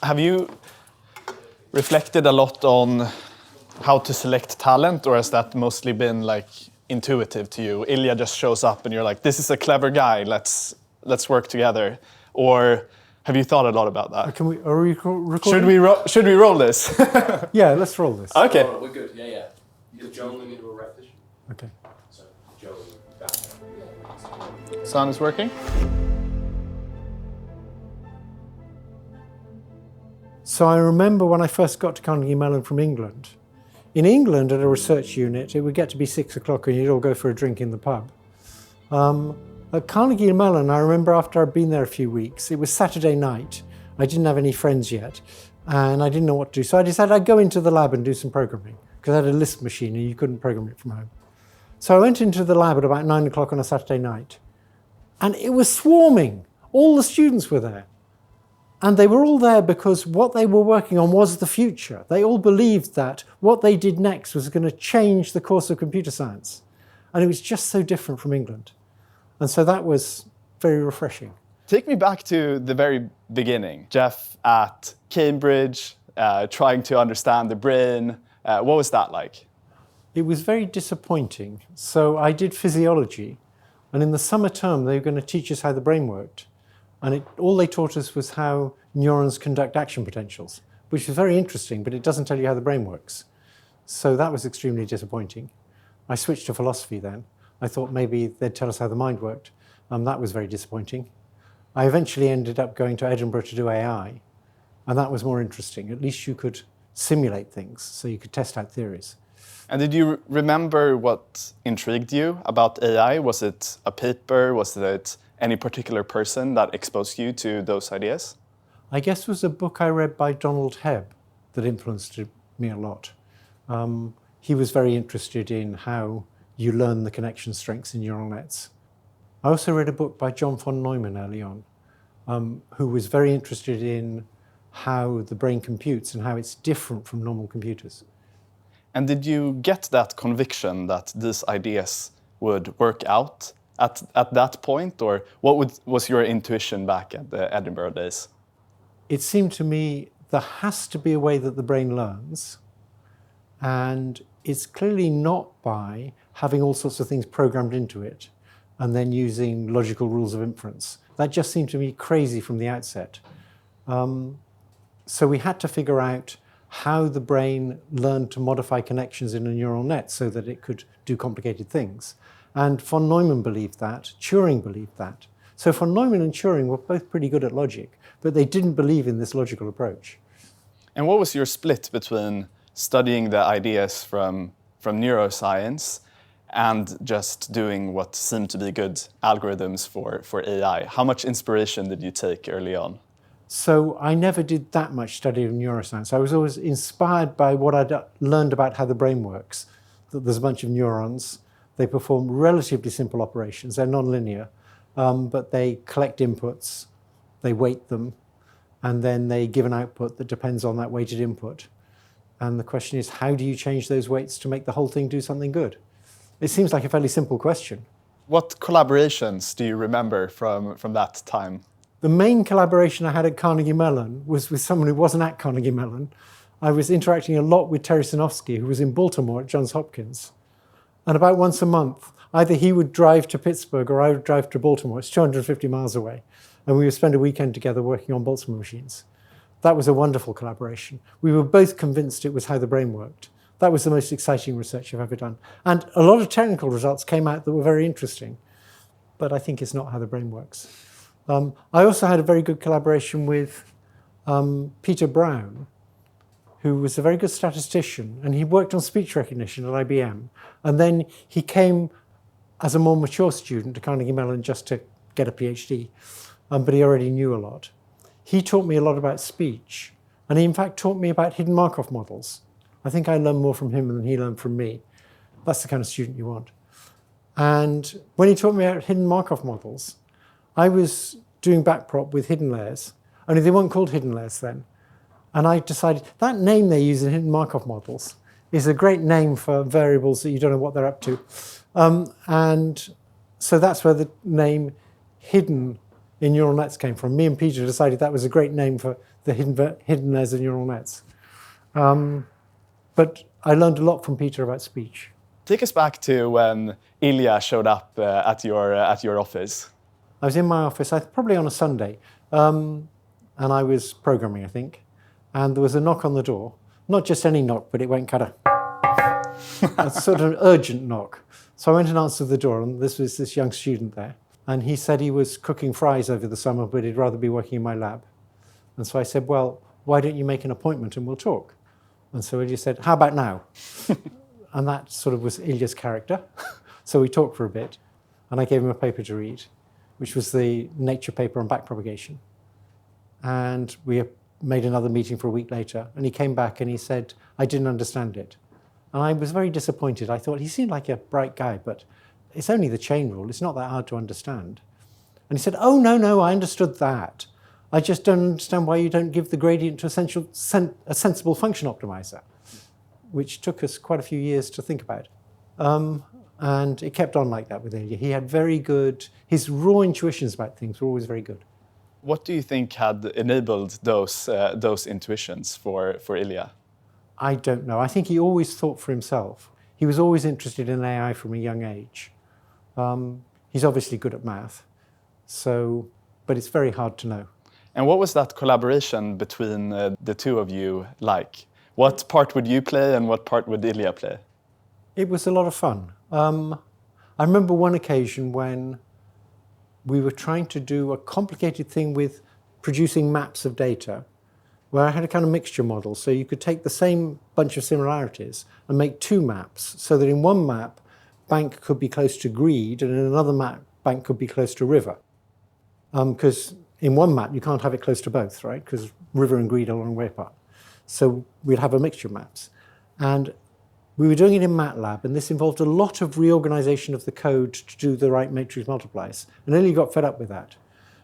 Have you reflected a lot on how to select talent, or has that mostly been like intuitive to you? Ilya just shows up and you're like, this is a clever guy, let's work together. Or have you thought a lot about that? Are we recording? Should we roll this? Yeah, let's roll this. Okay. Oh, we're good. Yeah. Is Joe going to do a repetition? Okay. So, Joe, back. Sound is working? So I remember when I first got to Carnegie Mellon from England. In England, at a research unit, it would get to be 6 o'clock and you'd all go for a drink in the pub. At Carnegie Mellon, I remember after I'd been there a few weeks, it was Saturday night. I didn't have any friends yet, and I didn't know what to do. So I decided I'd go into the lab and do some programming, because I had a Lisp machine and you couldn't program it from home. So I went into the lab at about 9 o'clock on a Saturday night, and it was swarming. All the students were there. And they were all there because what they were working on was the future. They all believed that what they did next was going to change the course of computer science. And it was just so different from England. And so that was very refreshing. Take me back to the very beginning. Jeff at Cambridge, trying to understand the brain. What was that like? It was very disappointing. So I did physiology, and in the summer term, they were going to teach us how the brain worked. And all they taught us was how neurons conduct action potentials, which was very interesting, but it doesn't tell you how the brain works. So that was extremely disappointing. I switched to philosophy then. I thought maybe they'd tell us how the mind worked. That was very disappointing. I eventually ended up going to Edinburgh to do AI, and that was more interesting. At least you could simulate things, so you could test out theories. And did you remember what intrigued you about AI? Was it a paper? Was it any particular person that exposed you to those ideas? I guess it was a book I read by Donald Hebb that influenced me a lot. He was very interested in how you learn the connection strengths in neural nets. I also read a book by John von Neumann early on, who was very interested in how the brain computes and how it's different from normal computers. And did you get that conviction that these ideas would work out at that point? Or what was your intuition back at the Edinburgh days? It seemed to me there has to be a way that the brain learns, and it's clearly not by having all sorts of things programmed into it and then using logical rules of inference. That just seemed to me crazy from the outset. So we had to figure out how the brain learned to modify connections in a neural net so that it could do complicated things. And von Neumann believed that, Turing believed that. So von Neumann and Turing were both pretty good at logic, but they didn't believe in this logical approach. And what was your split between studying the ideas from neuroscience and just doing what seemed to be good algorithms for AI? How much inspiration did you take early on? So I never did that much study of neuroscience. I was always inspired by what I'd learned about how the brain works, that there's a bunch of neurons. They perform relatively simple operations. They're nonlinear, but they collect inputs, they weight them, and then they give an output that depends on that weighted input. And the question is, how do you change those weights to make the whole thing do something good? It seems like a fairly simple question. What collaborations do you remember from that time? The main collaboration I had at Carnegie Mellon was with someone who wasn't at Carnegie Mellon. I was interacting a lot with Terry Sinofsky, who was in Baltimore at Johns Hopkins. And about once a month, either he would drive to Pittsburgh or I would drive to Baltimore. It's 250 miles away. And we would spend a weekend together working on Boltzmann machines. That was a wonderful collaboration. We were both convinced it was how the brain worked. That was the most exciting research I've ever done. And a lot of technical results came out that were very interesting. But I think it's not how the brain works. I also had a very good collaboration with Peter Brown, who was a very good statistician, and he worked on speech recognition at IBM. And then he came as a more mature student to Carnegie Mellon just to get a PhD, but he already knew a lot. He taught me a lot about speech, and he in fact taught me about hidden Markov models. I think I learned more from him than he learned from me. That's the kind of student you want. And when he taught me about hidden Markov models, I was doing backprop with hidden layers, only they weren't called hidden layers then. And I decided that name they use in hidden Markov models is a great name for variables that you don't know what they're up to. And so that's where the name hidden in neural nets came from. Me and Peter decided that was a great name for the hidden layers of neural nets. But I learned a lot from Peter about speech. Take us back to when Ilya showed up at your office. I was in my office, probably on a Sunday, and I was programming, I think, and there was a knock on the door. Not just any knock, but it went kind of a sort of urgent knock. So I went and answered the door, and this was this young student there. And he said he was cooking fries over the summer, but he'd rather be working in my lab. And so I said, well, why don't you make an appointment and we'll talk? And so Ilya said, how about now? And that sort of was Ilya's character. So we talked for a bit, and I gave him a paper to read, which was the Nature paper on backpropagation. And we made another meeting for a week later, and he came back and he said, I didn't understand it. And I was very disappointed. I thought he seemed like a bright guy, but it's only the chain rule. It's not that hard to understand. And he said, oh, no, I understood that. I just don't understand why you don't give the gradient to a sensible function optimizer, which took us quite a few years to think about. And it kept on like that with Ilya. He had his raw intuitions about things were always very good. What do you think had enabled those intuitions for Ilya? I don't know. I think he always thought for himself. He was always interested in AI from a young age. He's obviously good at math, but it's very hard to know. And what was that collaboration between the two of you like? What part would you play and what part would Ilya play? It was a lot of fun. I remember one occasion when we were trying to do a complicated thing with producing maps of data, where I had a kind of mixture model. So you could take the same bunch of similarities and make two maps, so that in one map, bank could be close to greed, and in another map, bank could be close to river. Because in one map, you can't have it close to both, right? Because river and greed are a long way apart. So we'd have a mixture of maps. And we were doing it in MATLAB, and this involved a lot of reorganization of the code to do the right matrix multiplies. And Ilya got fed up with that.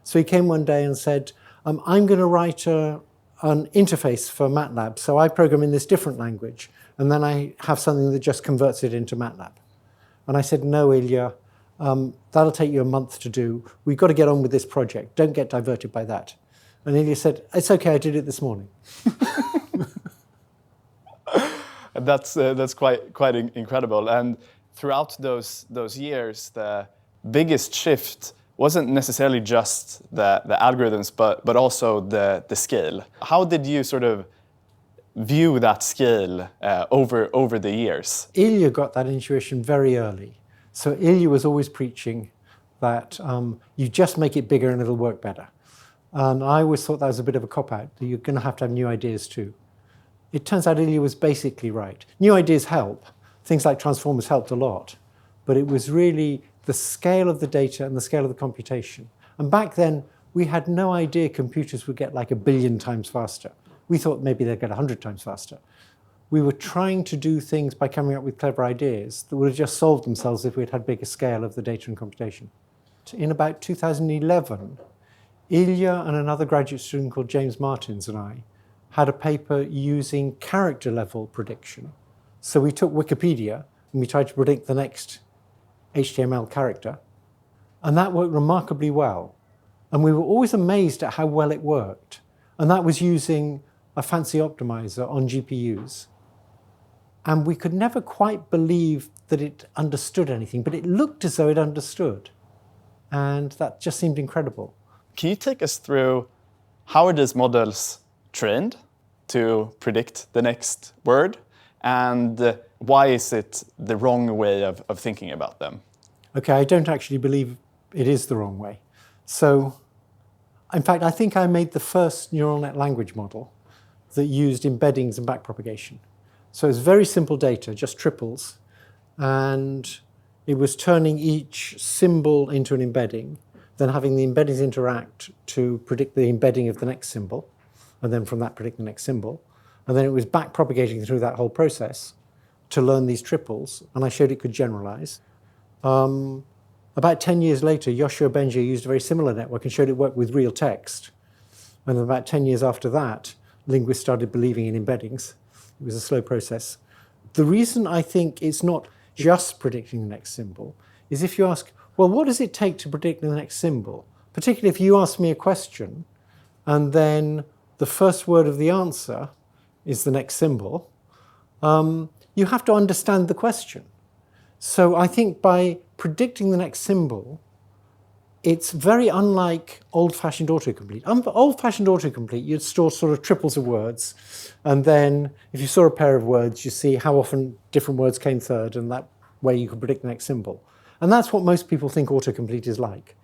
So he came one day and said, I'm going to write an interface for MATLAB. So I program in this different language, and then I have something that just converts it into MATLAB. And I said, no, Ilya, that'll take you a month to do. We've got to get on with this project. Don't get diverted by that. And Ilya said, it's okay, I did it this morning. That's quite incredible. And throughout those years, the biggest shift wasn't necessarily just the algorithms, but also the scale. How did you sort of view that scale over the years? Ilya got that intuition very early. So Ilya was always preaching that you just make it bigger and it'll work better. And I always thought that was a bit of a cop-out, that you're going to have new ideas too. It turns out Ilya was basically right. New ideas help. Things like transformers helped a lot. But it was really the scale of the data and the scale of the computation. And back then, we had no idea computers would get like 1 billion times faster. We thought maybe they'd get 100 times faster. We were trying to do things by coming up with clever ideas that would have just solved themselves if we'd had bigger scale of the data and computation. In about 2011, Ilya and another graduate student called James Martins and I had a paper using character level prediction. So we took Wikipedia and we tried to predict the next HTML character, and that worked remarkably well. And we were always amazed at how well it worked. And that was using a fancy optimizer on GPUs. And we could never quite believe that it understood anything, but it looked as though it understood. And that just seemed incredible. Can you take us through how are these models trained to predict the next word, and why is it the wrong way of thinking about them? Okay, I don't actually believe it is the wrong way. So, in fact, I think I made the first neural net language model that used embeddings and backpropagation. So it's very simple data, just triples, and it was turning each symbol into an embedding, then having the embeddings interact to predict the embedding of the next symbol, and then from that predict the next symbol. And then it was backpropagating through that whole process to learn these triples, and I showed it could generalize. About 10 years later, Yoshua Bengio used a very similar network and showed it worked with real text. And about 10 years after that, linguists started believing in embeddings. It was a slow process. The reason I think it's not just predicting the next symbol is if you ask, well, what does it take to predict the next symbol? particularly if you ask me a question and then the first word of the answer is the next symbol, you have to understand the question. So I think by predicting the next symbol, it's very unlike old-fashioned autocomplete. Old-fashioned autocomplete, you'd store sort of triples of words, and then if you saw a pair of words, you see how often different words came third, and that way you could predict the next symbol. And that's what most people think autocomplete is like.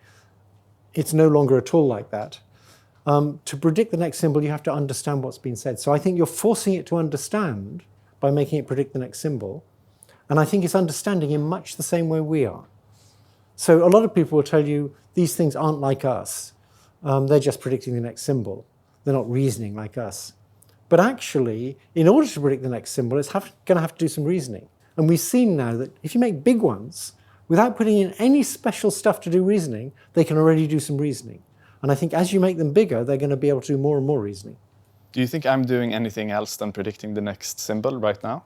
It's no longer at all like that. To predict the next symbol, you have to understand what's been said. So I think you're forcing it to understand by making it predict the next symbol. And I think it's understanding in much the same way we are. So a lot of people will tell you these things aren't like us. They're just predicting the next symbol. They're not reasoning like us. But actually, in order to predict the next symbol, it's going to have to do some reasoning. And we've seen now that if you make big ones, without putting in any special stuff to do reasoning, they can already do some reasoning. And I think as you make them bigger, they're going to be able to do more and more reasoning. Do you think I'm doing anything else than predicting the next symbol right now?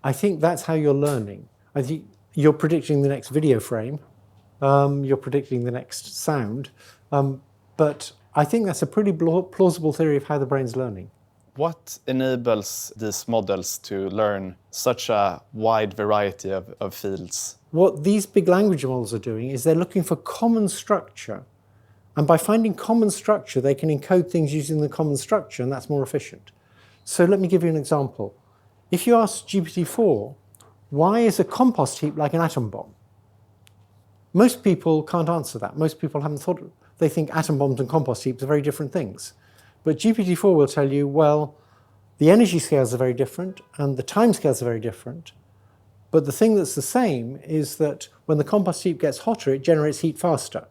I think that's how you're learning. I think you're predicting the next video frame. You're predicting the next sound. But I think that's a pretty plausible theory of how the brain's learning. What enables these models to learn such a wide variety of fields? What these big language models are doing is they're looking for common structure. And by finding common structure, they can encode things using the common structure, and that's more efficient. So let me give you an example. If you ask GPT-4, why is a compost heap like an atom bomb? Most people can't answer that. Most people haven't thought of it. They think atom bombs and compost heaps are very different things. But GPT-4 will tell you, well, the energy scales are very different and the time scales are very different. But the thing that's the same is that when the compost heap gets hotter, it generates heat faster.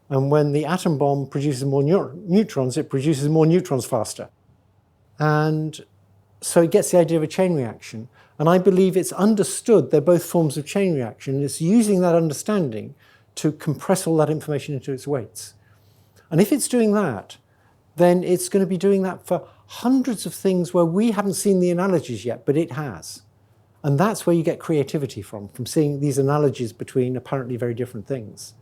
And when the atom bomb produces more neutrons, it produces more neutrons faster. And so it gets the idea of a chain reaction. And I believe it's understood they're both forms of chain reaction. And it's using that understanding to compress all that information into its weights. And if it's doing that, then it's going to be doing that for hundreds of things where we haven't seen the analogies yet, but it has. And that's where you get creativity from seeing these analogies between apparently very different things.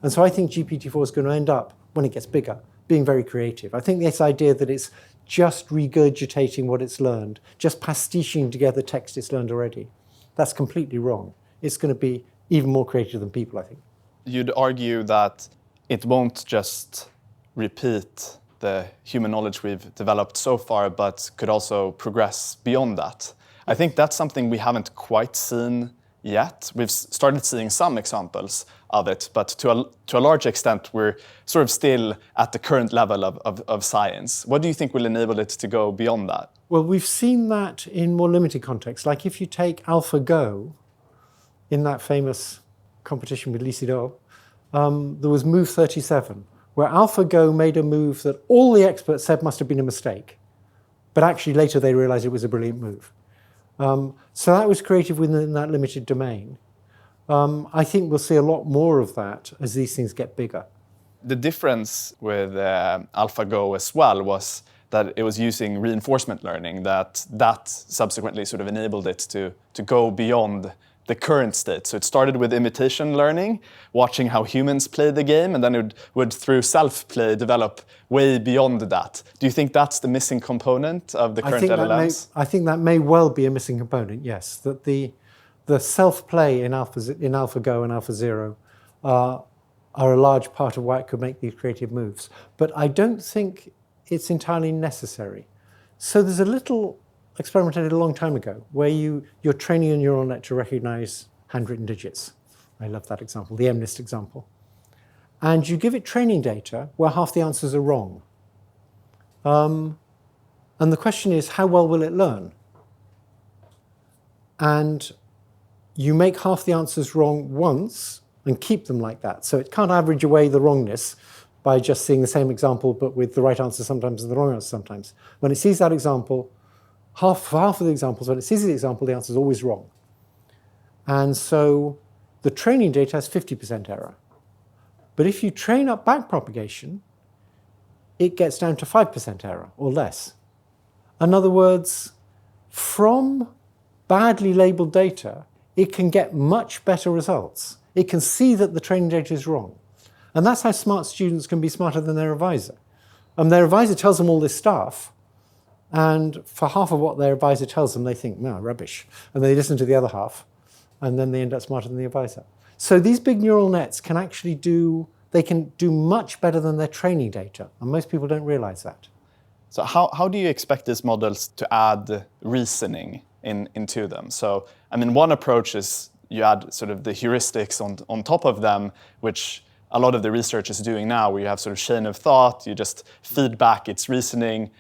And so I think GPT-4 is going to end up, when it gets bigger, being very creative. I think this idea that it's just regurgitating what it's learned, just pastiching together text it's learned already, that's completely wrong. It's going to be even more creative than people, I think. You'd argue that it won't just repeat the human knowledge we've developed so far, but could also progress beyond that. I think that's something we haven't quite seen yet. We've started seeing some examples of it, but to a large extent, we're sort of still at the current level of science. What do you think will enable it to go beyond that? Well, we've seen that in more limited contexts. Like if you take AlphaGo, in that famous competition with Lee Sedol, there was move 37, where AlphaGo made a move that all the experts said must have been a mistake. But actually later they realized it was a brilliant move. So that was creative within that limited domain. I think we'll see a lot more of that as these things get bigger. The difference with AlphaGo as well was that it was using reinforcement learning, that subsequently sort of enabled it to go beyond the current state. So it started with imitation learning, watching how humans play the game, and then it would through self-play, develop way beyond that. Do you think that's the missing component of the current LLMs? I think that may well be a missing component, yes. That the self-play in AlphaGo and AlphaZero are a large part of why it could make these creative moves. But I don't think it's entirely necessary. So there's a little experiment I did a long time ago where you're training a neural net to recognize handwritten digits. I love that example, the MNIST example. And you give it training data where half the answers are wrong. And the question is, how well will it learn? And you make half the answers wrong once and keep them like that. So it can't average away the wrongness by just seeing the same example but with the right answer sometimes and the wrong answer sometimes. When it sees that example, half of the examples, when it sees the example, the answer is always wrong. And so the training data has 50% error. But if you train up backpropagation, it gets down to 5% error or less. In other words, from badly labeled data, it can get much better results. It can see that the training data is wrong. And that's how smart students can be smarter than their advisor. Their advisor tells them all this stuff, and for half of what their advisor tells them, they think, no, rubbish. And they listen to the other half, and then they end up smarter than the advisor. So these big neural nets can actually do much better than their training data, and most people don't realize that. So how do you expect these models to add reasoning into them? So, I mean, one approach is you add sort of the heuristics on top of them, which a lot of the research is doing now, where you have sort of chain of thought, you just feed back its reasoning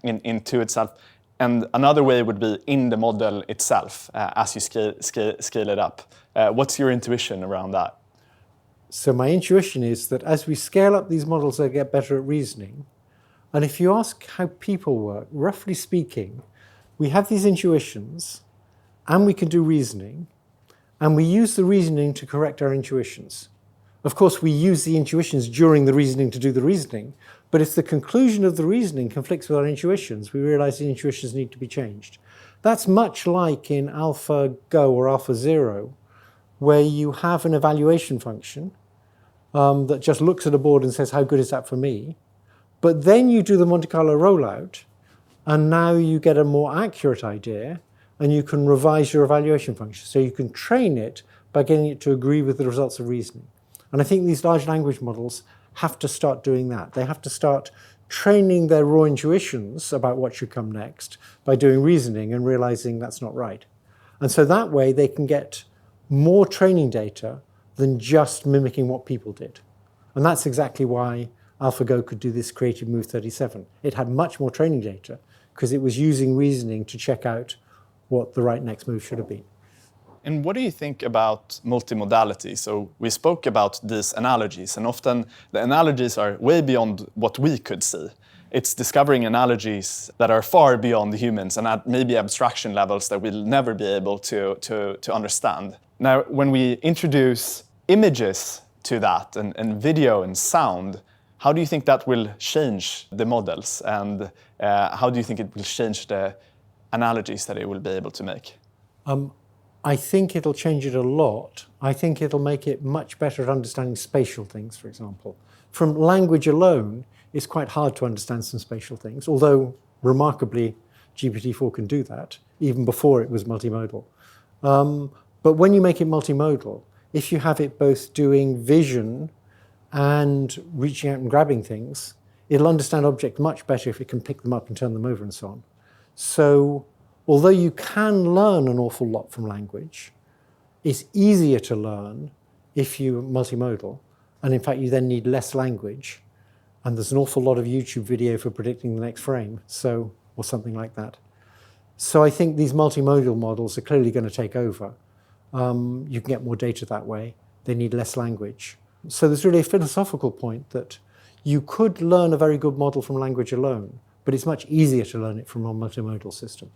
into itself. And another way would be in the model itself, as you scale it up. What's your intuition around that? So my intuition is that as we scale up these models, they get better at reasoning. And if you ask how people work, roughly speaking, we have these intuitions, and we can do reasoning, and we use the reasoning to correct our intuitions. Of course, we use the intuitions during the reasoning to do the reasoning, but if the conclusion of the reasoning conflicts with our intuitions, we realize the intuitions need to be changed. That's much like in AlphaGo or AlphaZero, where you have an evaluation function that just looks at a board and says, how good is that for me? But then you do the Monte Carlo rollout, and now you get a more accurate idea, and you can revise your evaluation function. So you can train it by getting it to agree with the results of reasoning. And I think these large language models have to start doing that. They have to start training their raw intuitions about what should come next by doing reasoning and realizing that's not right. And so that way they can get more training data than just mimicking what people did. And that's exactly why AlphaGo could do this creative move 37. It had much more training data because it was using reasoning to check out what the right next move should have been. And what do you think about multimodality? So we spoke about these analogies, and often the analogies are way beyond what we could see. It's discovering analogies that are far beyond the humans and at maybe abstraction levels that we'll never be able to understand. Now, when we introduce images to that, and video and sound, how do you think that will change the models? And how do you think it will change the analogies that it will be able to make? I think it'll change it a lot. I think it'll make it much better at understanding spatial things, for example. From language alone, it's quite hard to understand some spatial things, although remarkably, GPT-4 can do that, even before it was multimodal. But when you make it multimodal, if you have it both doing vision and reaching out and grabbing things, it'll understand objects much better if it can pick them up and turn them over and so on. So although you can learn an awful lot from language, it's easier to learn if you're multimodal. And in fact, you then need less language. And there's an awful lot of YouTube video for predicting the next frame, or something like that. So I think these multimodal models are clearly going to take over. You can get more data that way. They need less language. So there's really a philosophical point that you could learn a very good model from language alone, but it's much easier to learn it from a multimodal system.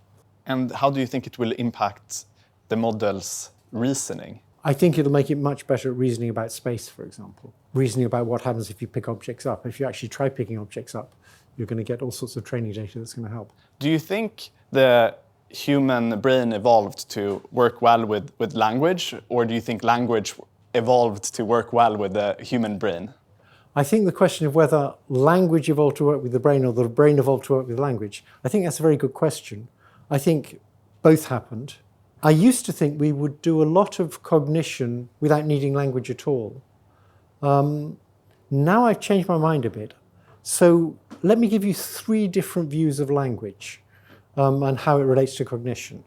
And how do you think it will impact the model's reasoning? I think it'll make it much better at reasoning about space, for example. Reasoning about what happens if you pick objects up. If you actually try picking objects up, you're going to get all sorts of training data that's going to help. Do you think the human brain evolved to work well with language, or do you think language evolved to work well with the human brain? I think the question of whether language evolved to work with the brain or the brain evolved to work with language, I think that's a very good question. I think both happened. I used to think we would do a lot of cognition without needing language at all. Now I've changed my mind a bit. So let me give you 3 different views of language and how it relates to cognition.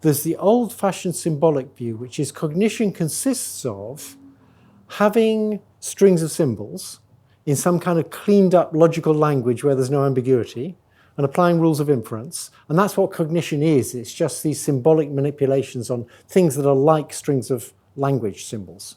There's the old-fashioned symbolic view, which is cognition consists of having strings of symbols in some kind of cleaned up logical language where there's no ambiguity, and applying rules of inference. And that's what cognition is. It's just these symbolic manipulations on things that are like strings of language symbols.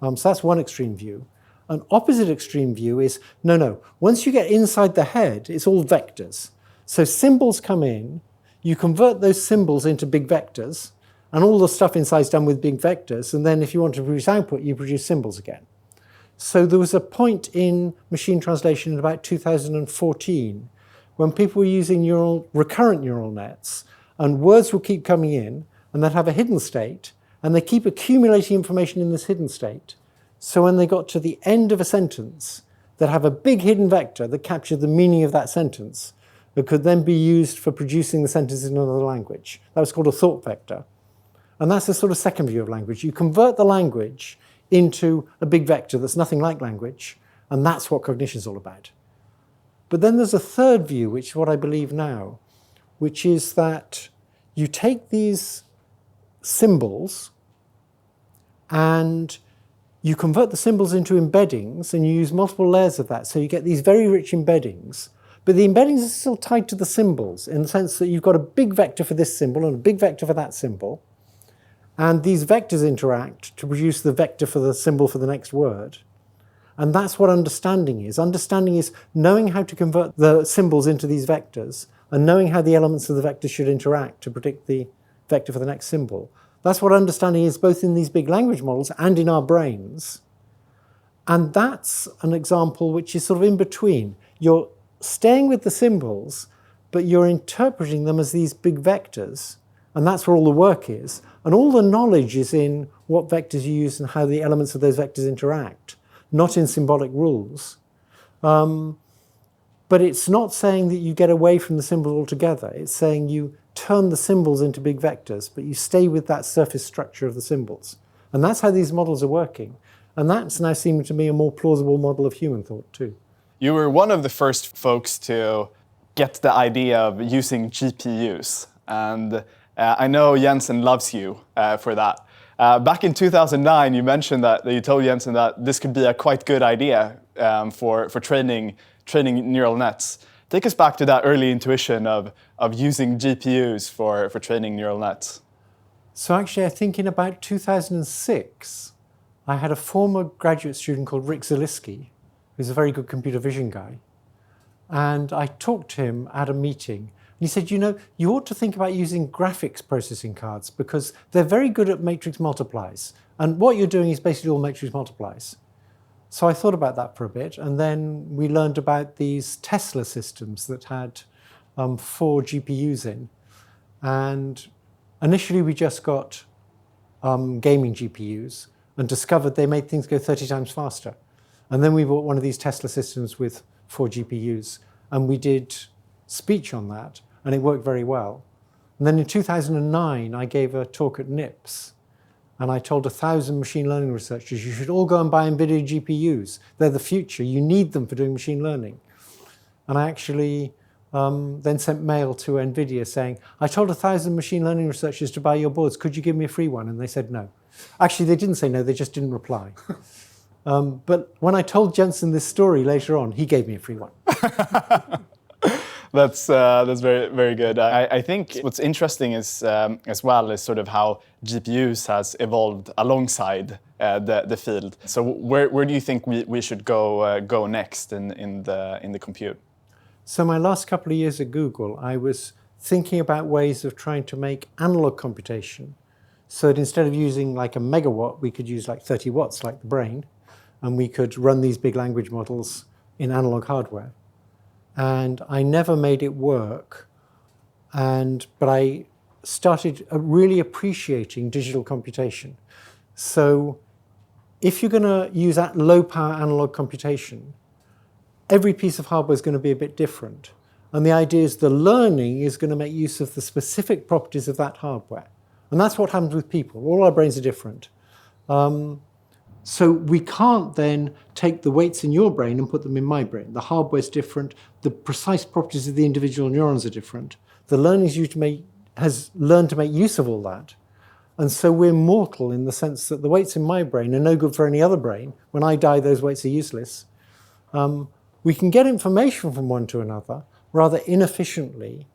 So that's one extreme view. An opposite extreme view is, no. Once you get inside the head, it's all vectors. So symbols come in, you convert those symbols into big vectors, and all the stuff inside is done with big vectors. And then if you want to produce output, you produce symbols again. So there was a point in machine translation in about 2014 when people were using recurrent neural nets, and words will keep coming in, and they'd have a hidden state, and they keep accumulating information in this hidden state. So when they got to the end of a sentence, they'd have a big hidden vector that captured the meaning of that sentence that could then be used for producing the sentence in another language. That was called a thought vector. And that's the sort of second view of language. You convert the language into a big vector that's nothing like language, and that's what cognition is all about. But then there's a third view, which is what I believe now, which is that you take these symbols and you convert the symbols into embeddings, and you use multiple layers of that. So you get these very rich embeddings, but the embeddings are still tied to the symbols in the sense that you've got a big vector for this symbol and a big vector for that symbol. And these vectors interact to produce the vector for the symbol for the next word. And that's what understanding is. Understanding is knowing how to convert the symbols into these vectors and knowing how the elements of the vector should interact to predict the vector for the next symbol. That's what understanding is both in these big language models and in our brains. And that's an example which is sort of in between. You're staying with the symbols, but you're interpreting them as these big vectors. And that's where all the work is. And all the knowledge is in what vectors you use and how the elements of those vectors interact, not in symbolic rules. But it's not saying that you get away from the symbol altogether. It's saying you turn the symbols into big vectors, but you stay with that surface structure of the symbols. And that's how these models are working. And that's now seeming to me a more plausible model of human thought too. You were one of the first folks to get the idea of using GPUs. And I know Jensen loves you for that. Back in 2009, you mentioned that you told Jensen that this could be a quite good idea for training neural nets. Take us back to that early intuition of using GPUs for training neural nets. So actually, I think in about 2006, I had a former graduate student called Rick Zalisky, who's a very good computer vision guy. And I talked to him at a meeting. And he said, you know, you ought to think about using graphics processing cards because they're very good at matrix multiplies. And what you're doing is basically all matrix multiplies. So I thought about that for a bit. And then we learned about these Tesla systems that had 4 GPUs in. And initially, we just got gaming GPUs and discovered they made things go 30 times faster. And then we bought one of these Tesla systems with 4 GPUs, and we did speech on that, and it worked very well. And then in 2009, I gave a talk at NIPS, and I told 1,000 machine learning researchers, you should all go and buy NVIDIA GPUs. They're the future. You need them for doing machine learning. And I actually then sent mail to NVIDIA saying, I told 1,000 machine learning researchers to buy your boards. Could you give me a free one? And they said no. Actually, they didn't say no. They just didn't reply. But when I told Jensen this story later on, he gave me a free one. That's very, very good. I think what's interesting is as well is sort of how GPUs has evolved alongside the field. So where do you think we should go next in the compute? So my last couple of years at Google, I was thinking about ways of trying to make analog computation so that instead of using like a megawatt, we could use like 30 watts like the brain, and we could run these big language models in analog hardware. And I never made it work, but I started really appreciating digital computation. So if you're going to use that low-power analog computation, every piece of hardware is going to be a bit different. And the idea is the learning is going to make use of the specific properties of that hardware. And that's what happens with people. All our brains are different. So we can't then take the weights in your brain and put them in my brain. The hardware is different. The precise properties of the individual neurons are different. The learning has learned to make use of all that. And so we're mortal in the sense that the weights in my brain are no good for any other brain. When I die, those weights are useless. We can get information from one to another rather inefficiently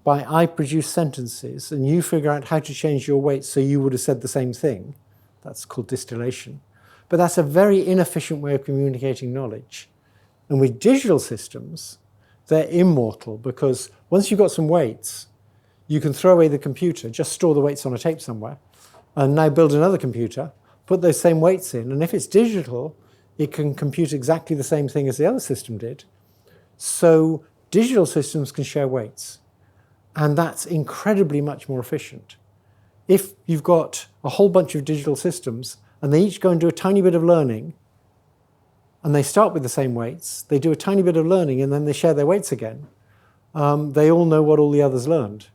by I produce sentences and you figure out how to change your weights so you would have said the same thing. That's called distillation. But that's a very inefficient way of communicating knowledge. And with digital systems, they're immortal because once you've got some weights, you can throw away the computer, just store the weights on a tape somewhere, and now build another computer, put those same weights in, and if it's digital, it can compute exactly the same thing as the other system did. So digital systems can share weights, and that's incredibly much more efficient. If you've got a whole bunch of digital systems and they each go and do a tiny bit of learning, and they start with the same weights, they do a tiny bit of learning, and then they share their weights again, they all know what all the others learned.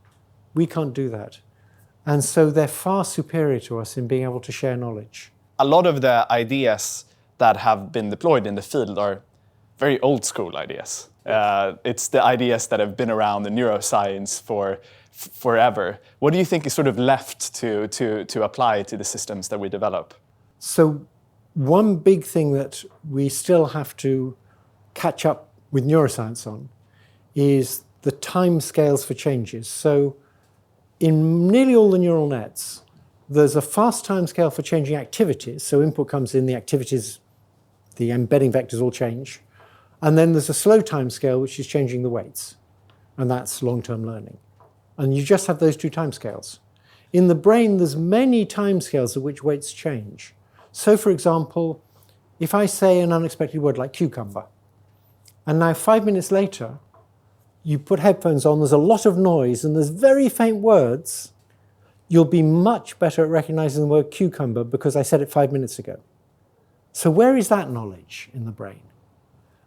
We can't do that. And so they're far superior to us in being able to share knowledge. A lot of the ideas that have been deployed in the field are very old school ideas. It's the ideas that have been around in neuroscience for forever. What do you think is sort of left to apply to the systems that we develop? So one big thing that we still have to catch up with neuroscience on is the time scales for changes. So in nearly all the neural nets, there's a fast time scale for changing activities. So input comes in, the activities, the embedding vectors all change. And then there's a slow time scale, which is changing the weights. And that's long-term learning. And you just have those two time scales. In the brain, there's many time scales at which weights change. So for example, if I say an unexpected word like cucumber, and now 5 minutes later, you put headphones on, there's a lot of noise, and there's very faint words, you'll be much better at recognizing the word cucumber because I said it 5 minutes ago. So where is that knowledge in the brain?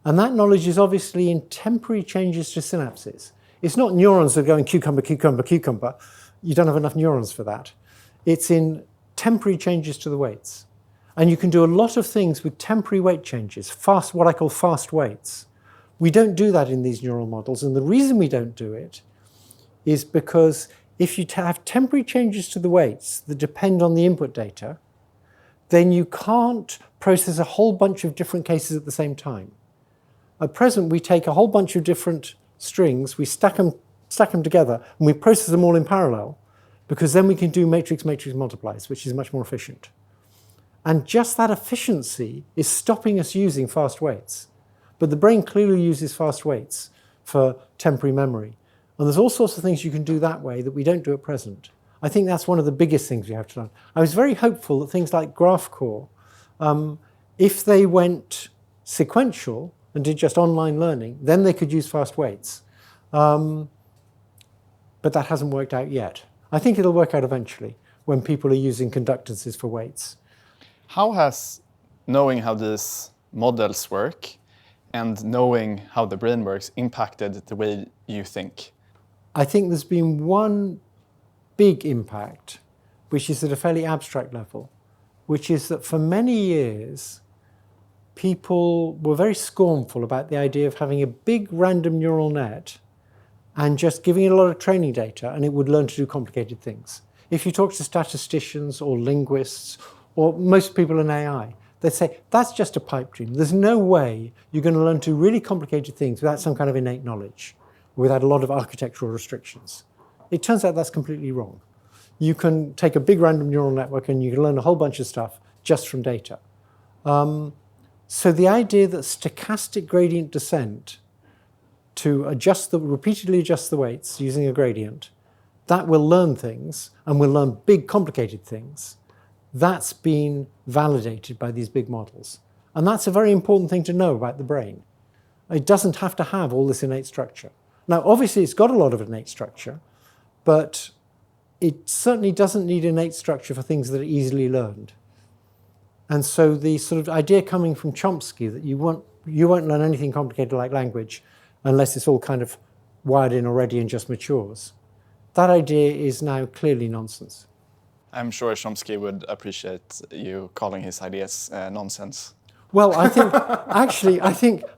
And that knowledge is obviously in temporary changes to synapses. It's not neurons that are going cucumber, cucumber, cucumber. You don't have enough neurons for that. It's in temporary changes to the weights. And you can do a lot of things with temporary weight changes, fast, what I call fast weights. We don't do that in these neural models, and the reason we don't do it is because if you have temporary changes to the weights that depend on the input data, then you can't process a whole bunch of different cases at the same time. At present, we take a whole bunch of different strings, we stack them together, and we process them all in parallel, because then we can do matrix-matrix multiplies, which is much more efficient. And just that efficiency is stopping us using fast weights. But the brain clearly uses fast weights for temporary memory. And there's all sorts of things you can do that way that we don't do at present. I think that's one of the biggest things we have to learn. I was very hopeful that things like GraphCore, if they went sequential and did just online learning, then they could use fast weights. But that hasn't worked out yet. I think it'll work out eventually when people are using conductances for weights. How has knowing how these models work and knowing how the brain works impacted the way you think? I think there's been one big impact, which is at a fairly abstract level, which is that for many years, people were very scornful about the idea of having a big random neural net and just giving it a lot of training data and it would learn to do complicated things. If you talk to statisticians or linguists or most people in AI, they'd say, that's just a pipe dream. There's no way you're going to learn to do really complicated things without some kind of innate knowledge, without a lot of architectural restrictions. It turns out that's completely wrong. You can take a big random neural network and you can learn a whole bunch of stuff just from data. So the idea that stochastic gradient descent to repeatedly adjust the weights using a gradient, that will learn things and will learn big complicated things, that's been validated by these big models. And that's a very important thing to know about the brain. It doesn't have to have all this innate structure. Now, obviously, it's got a lot of innate structure, but it certainly doesn't need innate structure for things that are easily learned. And so the sort of idea coming from Chomsky that you won't learn anything complicated like language unless it's all kind of wired in already and just matures, that idea is now clearly nonsense. I'm sure Chomsky would appreciate you calling his ideas nonsense. Well, I think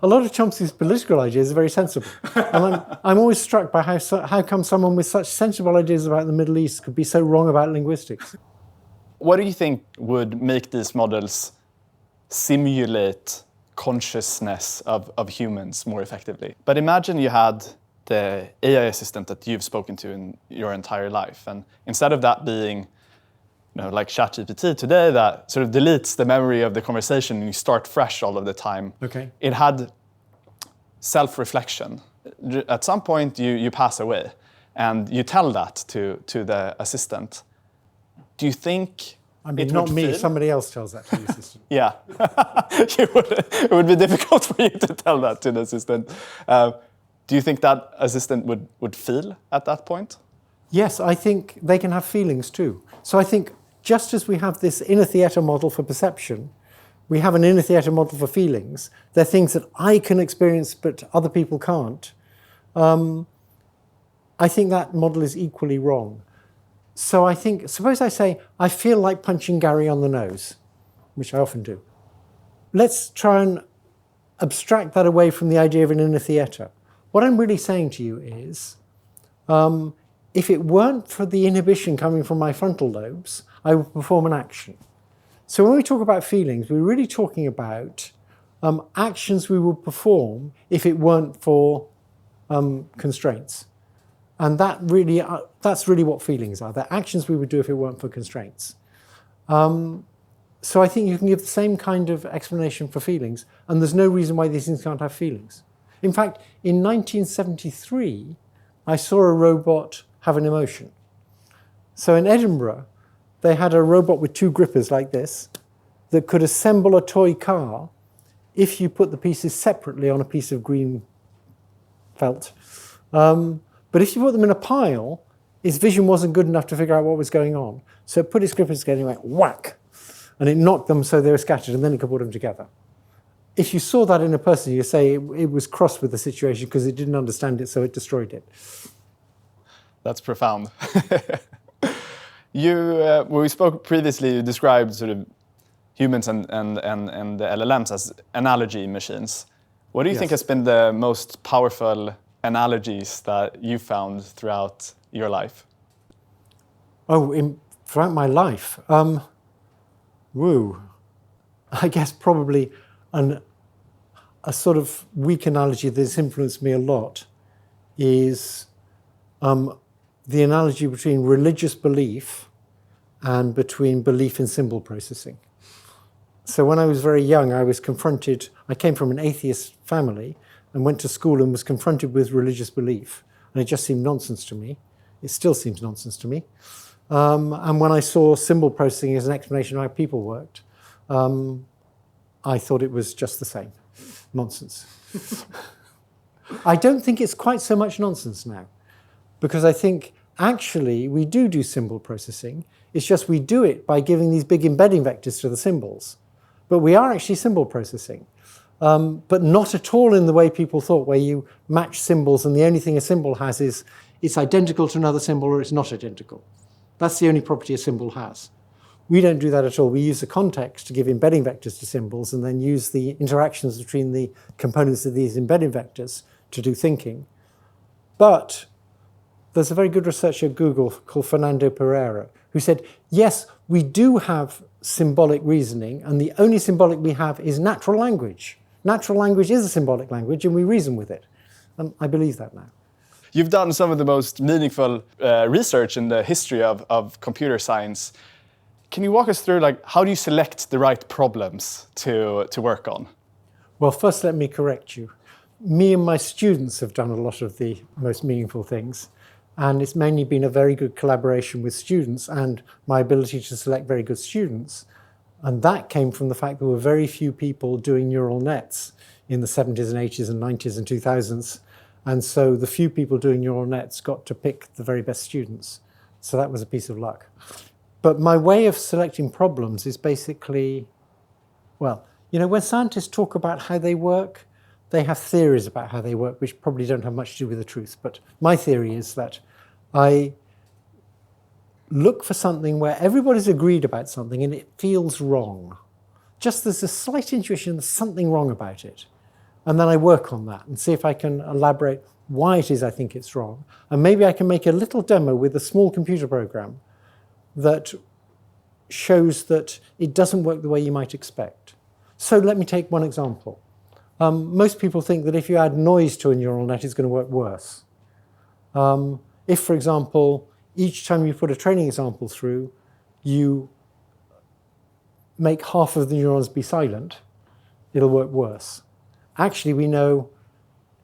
a lot of Chomsky's political ideas are very sensible. And I'm always struck by how come someone with such sensible ideas about the Middle East could be so wrong about linguistics. What do you think would make these models simulate consciousness of humans more effectively? But imagine you had the AI assistant that you've spoken to in your entire life, and instead of that being like ChatGPT today that sort of deletes the memory of the conversation and you start fresh all of the time. Okay. It had self-reflection. At some point you pass away and you tell that to the assistant. Do you think not me, somebody else tells that to the assistant. Yeah. It would be difficult for you to tell that to the assistant. Do you think that assistant would feel at that point? Yes, I think they can have feelings too. So I think just as we have this inner theatre model for perception, we have an inner theatre model for feelings. They're things that I can experience but other people can't. I think that model is equally wrong. So I think, suppose I say, I feel like punching Gary on the nose, which I often do. Let's try and abstract that away from the idea of an inner theatre. What I'm really saying to you is, if it weren't for the inhibition coming from my frontal lobes, I would perform an action. So when we talk about feelings, we're really talking about actions we would perform if it weren't for constraints. And that's really what feelings are. They're actions we would do if it weren't for constraints. So I think you can give the same kind of explanation for feelings, and there's no reason why these things can't have feelings. In fact, in 1973, I saw a robot have an emotion. So in Edinburgh, they had a robot with two grippers like this that could assemble a toy car if you put the pieces separately on a piece of green felt. But if you put them in a pile, its vision wasn't good enough to figure out what was going on. So it put its grippers together and went whack, and it knocked them so they were scattered, and then it could put them together. If you saw that in a person, you say it was cross with the situation because it didn't understand it, so it destroyed it. That's profound. When we spoke previously, you described sort of humans and the LLMs as analogy machines. What do you think has been the most powerful analogies that you found throughout your life? Throughout my life? I guess probably a sort of weak analogy that's influenced me a lot is the analogy between religious belief and between belief in symbol processing. So when I was very young, I came from an atheist family and went to school and was confronted with religious belief. And it just seemed nonsense to me. It still seems nonsense to me. And when I saw symbol processing as an explanation of how people worked, I thought it was just the same. Nonsense. I don't think it's quite so much nonsense now, because I think actually we do symbol processing. It's just we do it by giving these big embedding vectors to the symbols. But we are actually symbol processing. But not at all in the way people thought, where you match symbols and the only thing a symbol has is it's identical to another symbol or it's not identical. That's the only property a symbol has. We don't do that at all. We use the context to give embedding vectors to symbols and then use the interactions between the components of these embedding vectors to do thinking. But there's a very good researcher at Google called Fernando Pereira who said, yes, we do have symbolic reasoning, and the only symbolic we have is natural language. Natural language is a symbolic language, and we reason with it. And I believe that now. You've done some of the most meaningful research in the history of computer science. Can you walk us through, how do you select the right problems to work on? Well, first let me correct you. Me and my students have done a lot of the most meaningful things, and it's mainly been a very good collaboration with students and my ability to select very good students. And that came from the fact there were very few people doing neural nets in the 70s and 80s and 90s and 2000s. And so the few people doing neural nets got to pick the very best students. So that was a piece of luck. But my way of selecting problems is basically, when scientists talk about how they work, they have theories about how they work, which probably don't have much to do with the truth. But my theory is that I look for something where everybody's agreed about something and it feels wrong. Just there's a slight intuition there's something wrong about it. And then I work on that and see if I can elaborate why it is I think it's wrong. And maybe I can make a little demo with a small computer program that shows that it doesn't work the way you might expect. So let me take one example. Most people think that if you add noise to a neural net, it's going to work worse. If, for example, each time you put a training example through, you make half of the neurons be silent, it'll work worse. Actually, we know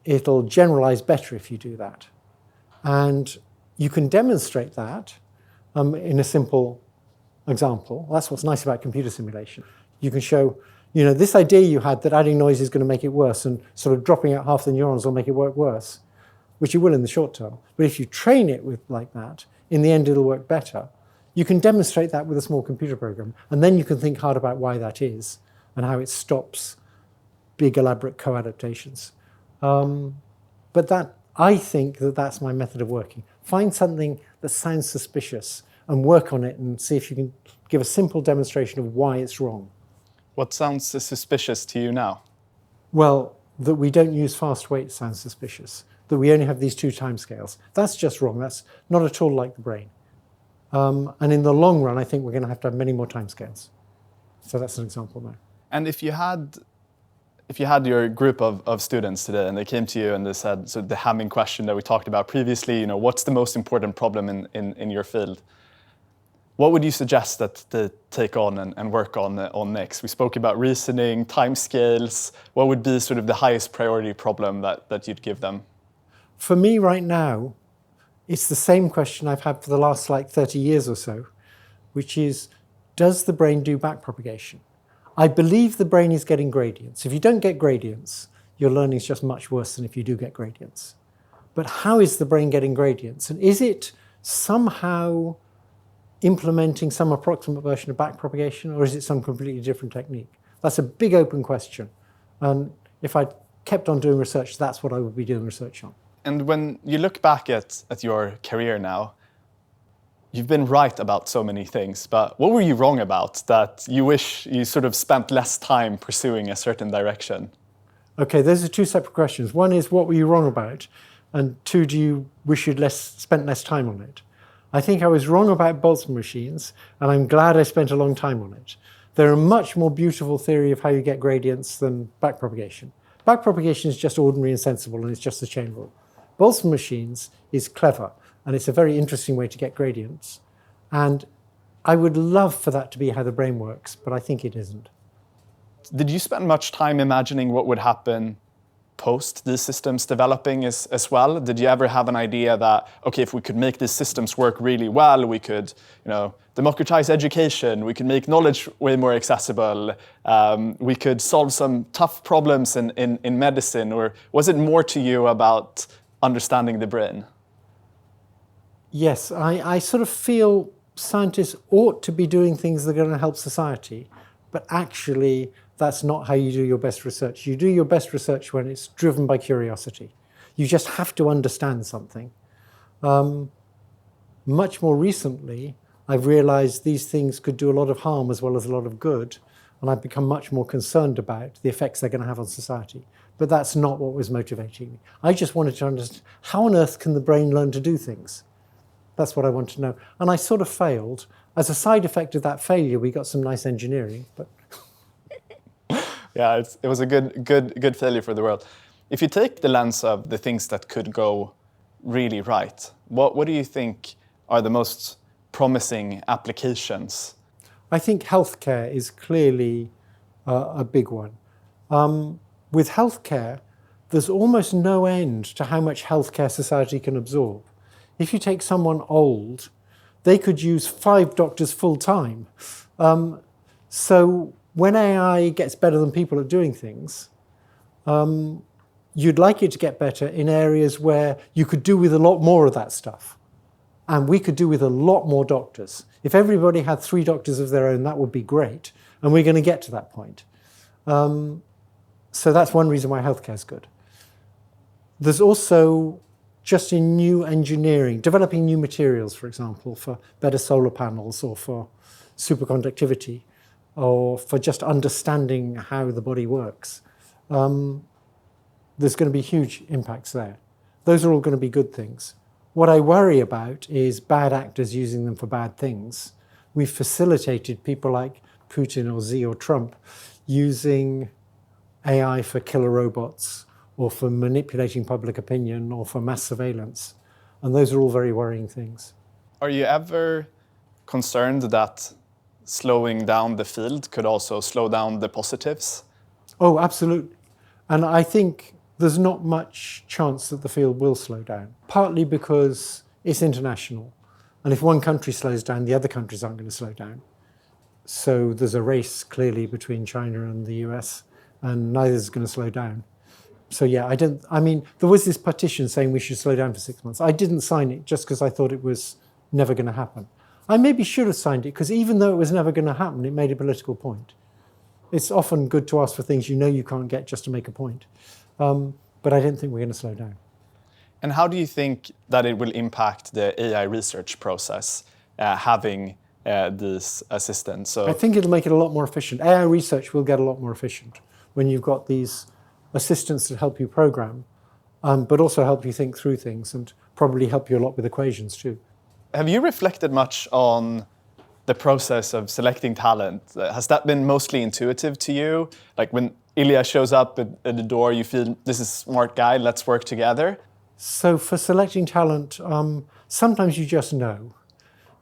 it'll generalize better if you do that. And you can demonstrate that in a simple example. That's what's nice about computer simulation. You can show, this idea you had that adding noise is going to make it worse and sort of dropping out half the neurons will make it work worse, which it will in the short term. But if you train it with like that, in the end it'll work better. You can demonstrate that with a small computer program, and then you can think hard about why that is and how it stops big, elaborate co-adaptations. But I think that's my method of working. Find something that sounds suspicious and work on it and see if you can give a simple demonstration of why it's wrong. What sounds suspicious to you now? Well, that we don't use fast weights sounds suspicious. That we only have these 2 timescales. That's just wrong. That's not at all like the brain. And in the long run, I think we're going to have many more timescales. So that's an example now. And if you had your group of students today and they came to you and they said, so the Hamming question that we talked about previously, what's the most important problem in your field? What would you suggest that they take on and work on next? We spoke about reasoning, timescales. What would be sort of the highest priority problem that you'd give them? For me right now, it's the same question I've had for the last 30 years or so, which is, does the brain do backpropagation? I believe the brain is getting gradients. If you don't get gradients, your learning is just much worse than if you do get gradients. But how is the brain getting gradients? And is it somehow implementing some approximate version of backpropagation, or is it some completely different technique? That's a big open question. And if I kept on doing research, that's what I would be doing research on. And when you look back at your career now, you've been right about so many things, but what were you wrong about that you wish you sort of spent less time pursuing a certain direction? Okay, those are 2 separate questions. One is, what were you wrong about? And 2, do you wish you'd spent less time on it? I think I was wrong about Boltzmann machines, and I'm glad I spent a long time on it. They're a much more beautiful theory of how you get gradients than backpropagation. Backpropagation is just ordinary and sensible, and it's just a chain rule. Boltzmann machines is clever, and it's a very interesting way to get gradients. And I would love for that to be how the brain works, but I think it isn't. Did you spend much time imagining what would happen post these systems developing as well? Did you ever have an idea that, okay, if we could make these systems work really well, we could, democratize education, we could make knowledge way more accessible, we could solve some tough problems in medicine, or was it more to you about understanding the brain? Yes, I sort of feel scientists ought to be doing things that are going to help society, but actually that's not how you do your best research. You do your best research when it's driven by curiosity. You just have to understand something. Much more recently, I've realized these things could do a lot of harm as well as a lot of good, and I've become much more concerned about the effects they're going to have on society. But that's not what was motivating me. I just wanted to understand, how on earth can the brain learn to do things? That's what I want to know. And I sort of failed. As a side effect of that failure, we got some nice engineering, but yeah, it was a good failure for the world. If you take the lens of the things that could go really right, what do you think are the most promising applications? I think healthcare is clearly a big one. With healthcare, there's almost no end to how much healthcare society can absorb. If you take someone old, they could use 5 doctors full time. So when AI gets better than people at doing things, you'd like it to get better in areas where you could do with a lot more of that stuff. And we could do with a lot more doctors. If everybody had 3 doctors of their own, that would be great. And we're going to get to that point. So that's one reason why healthcare is good. There's also, just in new engineering, developing new materials, for example, for better solar panels or for superconductivity, or for just understanding how the body works. There's going to be huge impacts there. Those are all going to be good things. What I worry about is bad actors using them for bad things. We've facilitated people like Putin or Xi or Trump using AI for killer robots or for manipulating public opinion or for mass surveillance. And those are all very worrying things. Are you ever concerned that slowing down the field could also slow down the positives? Oh, absolutely. And I think there's not much chance that the field will slow down, partly because it's international. And if one country slows down, the other countries aren't going to slow down. So there's a race clearly between China and the US, and neither is going to slow down. So yeah, there was this petition saying we should slow down for 6 months. I didn't sign it just because I thought it was never going to happen. I maybe should have signed it, because even though it was never going to happen, it made a political point. It's often good to ask for things you know you can't get just to make a point. But I don't think we're going to slow down. And how do you think that it will impact the AI research process, having these assistants? So I think it'll make it a lot more efficient. AI research will get a lot more efficient when you've got these assistants that help you program, but also help you think through things and probably help you a lot with equations too. have you reflected much on the process of selecting talent? Has that been mostly intuitive to you? Like when Ilya shows up at the door, you feel this is a smart guy, let's work together? So for selecting talent, sometimes you just know.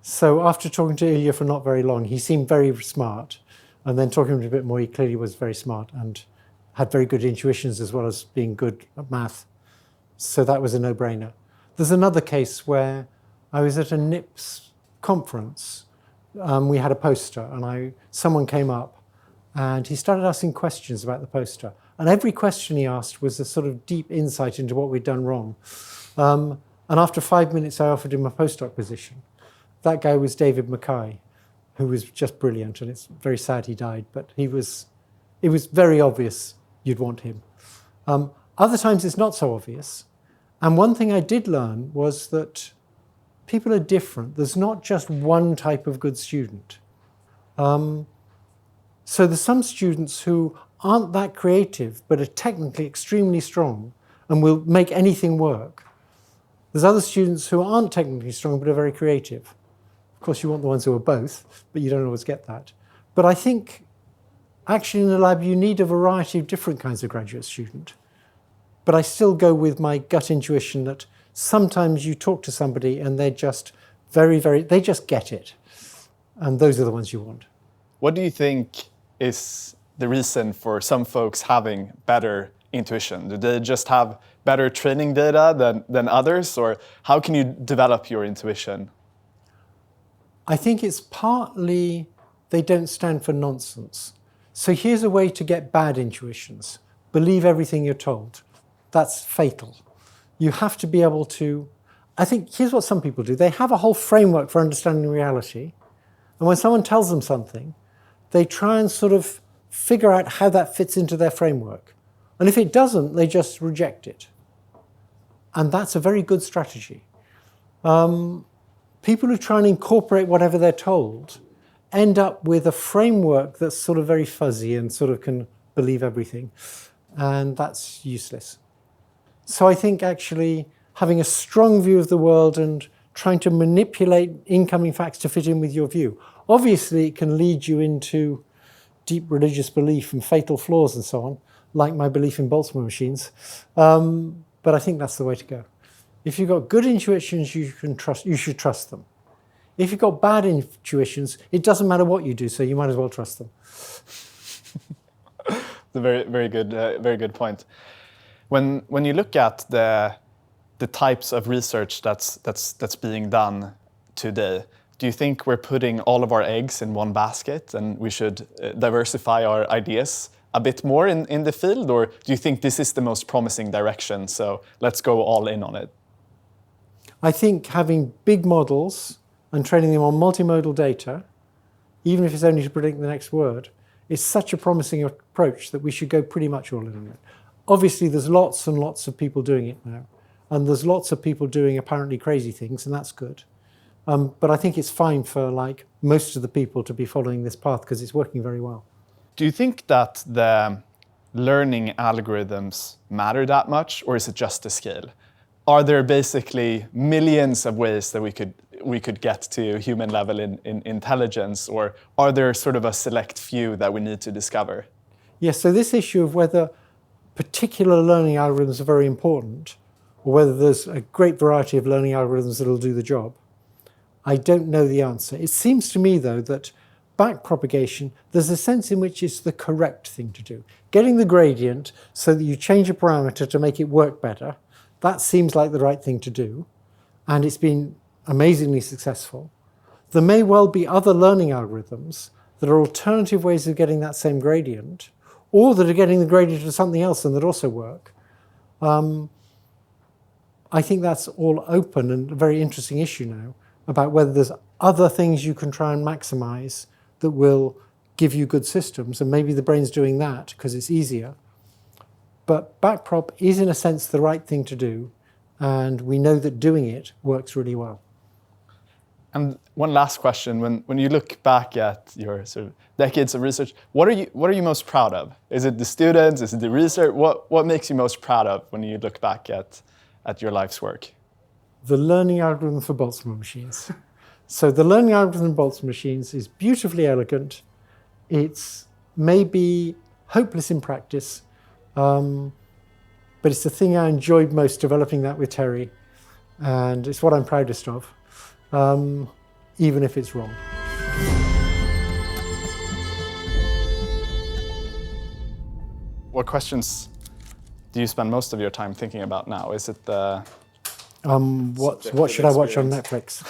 So after talking to Ilya for not very long, he seemed very smart. And then talking to him a bit more, he clearly was very smart and had very good intuitions as well as being good at math. So that was a no-brainer. There's another case where I was at a NIPS conference. We had a poster and someone came up and he started asking questions about the poster. And every question he asked was a sort of deep insight into what we'd done wrong. And after 5 minutes, I offered him a postdoc position. That guy was David Mackay, who was just brilliant, and it's very sad he died, but it was very obvious you'd want him. Other times it's not so obvious. And one thing I did learn was that people are different. There's not just one type of good student. So there's some students who aren't that creative, but are technically extremely strong and will make anything work. There's other students who aren't technically strong, but are very creative. Of course, you want the ones who are both, but you don't always get that. But I think actually in the lab, you need a variety of different kinds of graduate student. But I still go with my gut intuition that sometimes you talk to somebody and they're just they just get it. And those are the ones you want. What do you think is the reason for some folks having better intuition? Do they just have better training data than others? Or how can you develop your intuition? I think it's partly they don't stand for nonsense. So here's a way to get bad intuitions. Believe everything you're told. That's fatal. You have to be able to, I think, here's what some people do. They have a whole framework for understanding reality. And when someone tells them something, they try and sort of figure out how that fits into their framework. And if it doesn't, they just reject it. And that's a very good strategy. People who try and incorporate whatever they're told end up with a framework that's sort of very fuzzy and sort of can believe everything. And that's useless. So I think actually having a strong view of the world and trying to manipulate incoming facts to fit in with your view. Obviously, it can lead you into deep religious belief and fatal flaws and so on, like my belief in Boltzmann machines. But I think that's the way to go. If you've got good intuitions, you should trust them. If you've got bad intuitions, it doesn't matter what you do, so you might as well trust them. It's a very good point. When you look at the types of research that's being done today, do you think we're putting all of our eggs in one basket and we should diversify our ideas a bit more in the field? Or do you think this is the most promising direction, so let's go all in on it? I think having big models and training them on multimodal data, even if it's only to predict the next word, is such a promising approach that we should go pretty much all in on it. Obviously, there's lots and lots of people doing it now. And there's lots of people doing apparently crazy things, and that's good. But I think it's fine for like most of the people to be following this path because it's working very well. Do you think that the learning algorithms matter that much, or is it just the scale? Are there basically millions of ways that we could get to human level in intelligence, or are there sort of a select few that we need to discover? Yes, so this issue of whether particular learning algorithms are very important, or whether there's a great variety of learning algorithms that will do the job, I don't know the answer. It seems to me, though, that backpropagation, there's a sense in which it's the correct thing to do. Getting the gradient so that you change a parameter to make it work better, that seems like the right thing to do, and it's been amazingly successful. There may well be other learning algorithms that are alternative ways of getting that same gradient, or that are getting the gradient to something else and that also work. I think that's all open and a very interesting issue now. about whether there's other things you can try and maximize that will give you good systems, and maybe the brain's doing that because it's easier. But backprop is, in a sense, the right thing to do, and we know that doing it works really well. And one last question: when you look back at your sort of decades of research, what are you most proud of? Is it the students? Is it the research? What makes you most proud of when you look back at your life's work? The learning algorithm for Boltzmann machines. So the learning algorithm for Boltzmann machines is beautifully elegant. It's maybe hopeless in practice, but it's the thing I enjoyed most developing that with Terry, and it's what I'm proudest of, even if it's wrong. What questions do you spend most of your time thinking about now? Is it the What should I watch on Netflix?